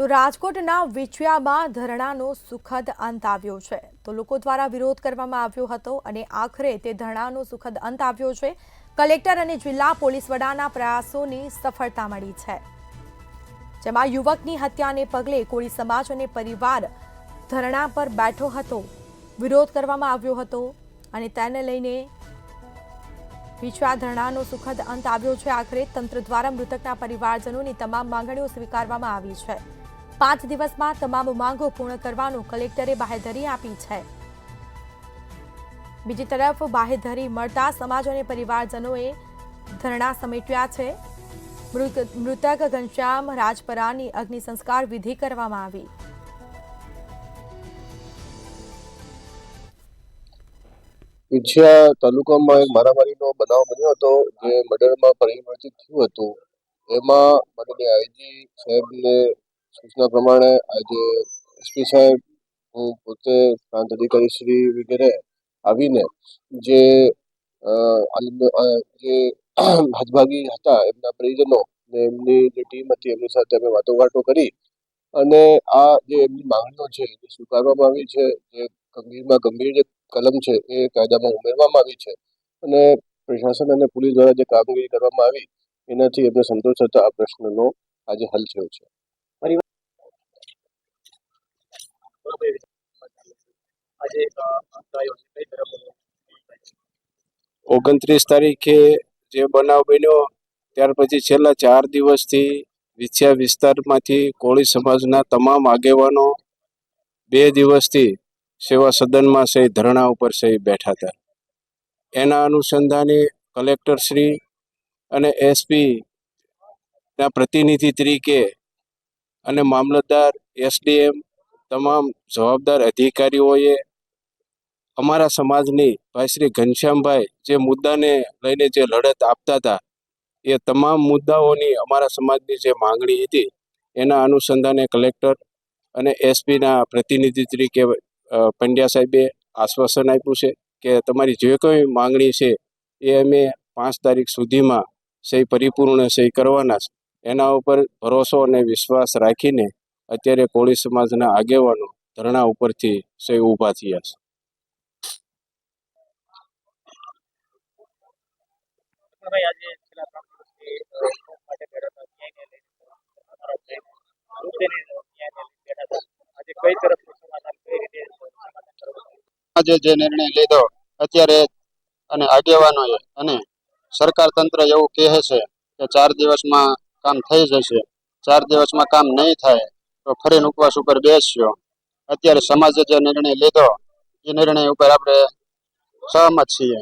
તો રાજકોટના વિછિયામાં ધરણાનો સુખદ અંત આવ્યો છે। તો લોકો દ્વારા વિરોધ કરવામાં આવ્યો હતો અને આખરે તે ધરણાનો સુખદ અંત આવ્યો છે। કલેક્ટર અને જિલ્લા પોલીસ વડાના પ્રયાસોની સફળતા મળી છે, જેમાં યુવકની હત્યાને પગલે કોળી સમાજ અને પરિવાર ધરણા પર બેઠો હતો, વિરોધ કરવામાં આવ્યો હતો અને તેને લઈને વિછિયા ધરણાનો સુખદ અંત આવ્યો છે। આખરે તંત્ર દ્વારા મૃતકના પરિવારજનોની તમામ માંગણીઓ સ્વીકારવામાં આવી છે। 5 દિવસમાં તમામ માંગો પૂર્ણ કરવાનું કલેક્ટરે બાહેધરી આપી છે। બીજી તરફ બાહેધરી મળતા સમાજ અને પરિવારજનોએ ધરણા સમેટ્યા છે। મૃતક ઘનશ્યામ રાજપરાની અગ્નિ સંસ્કાર વિધિ કરવામાં આવી। વિછિયા તાલુકામાં એક મારામારીનો બનાવ બન્યો હતો, જે મર્ડરમાં પરિવર્તિત થયું હતું। એમાં માનનીય આઈજી સાહેબને સૂચના પ્રમાણે આજે એસપી સાહેબ, હું પોતે પ્રાંત અધિકારી શ્રી વગેરે આવીને જે હતભાગી હતા એમના પરિજનો ને એમની જે ટીમ હતી એમની સાથે અમે વાતો કરી અને આ જે એમની માંગણીઓ છે એ સ્વીકારવામાં આવી છે। જે ગંભીરમાં ગંભીર જે કલમ છે એ કાયદામાં ઉમેરવામાં આવી છે અને પ્રશાસન અને પોલીસ દ્વારા જે કામગીરી કરવામાં આવી એનાથી એમને સંતોષ થતા આ પ્રશ્નનો આજે હલ થયો છે। 29 તારીખે જે બનાવ બન્યો ત્યાર પછી છેલ્લા 4 દિવસથી વિછિયા વિસ્તારમાંથી કોળી સમાજના તમામ આગેવાનો 2 દિવસથી સેવા સદનમાં સહી ધરણા ઉપર સહી બેઠા હતા। એના અનુસંધાને કલેક્ટરશ્રી અને એસપી ના પ્રતિનિધિ તરીકે અને મામલતદાર, એસડીએમ, તમામ જવાબદાર અધિકારીઓએ અમારા સમાજની ભાઈ શ્રી ઘનશ્યામભાઈ જે મુદ્દાને લઈને જે લડત આપતા હતા એ તમામ મુદ્દાઓની અમારા સમાજની જે માંગણી હતી એના અનુસંધાને કલેક્ટર અને એસપીના પ્રતિનિધિ તરીકે પંડ્યા સાહેબે આશ્વાસન આપ્યું છે કે તમારી જે કોઈ માંગણી છે એ અમે 5 તારીખ સુધીમાં સહી પરિપૂર્ણ સહી કરવાના છે। એના ઉપર ભરોસો અને વિશ્વાસ રાખીને અત્યારે કોળી સમાજના આગેવાનો ધરણા ઉપરથી સહી ઊભા થયા છે। આજે જે નિર્ણય લીધો અત્યારે અને આગેવાનોએ અને સરકાર તંત્ર એવું કહે છે કે 4 દિવસમાં કામ થઈ જશે, 4 દિવસમાં કામ નહીં થાય તો ફરીને ઉપવાસ ઉપર બેસશો। અત્યારે સમાજે જે નિર્ણય લીધો એ નિર્ણય ઉપર આપણે સહમત છીએ।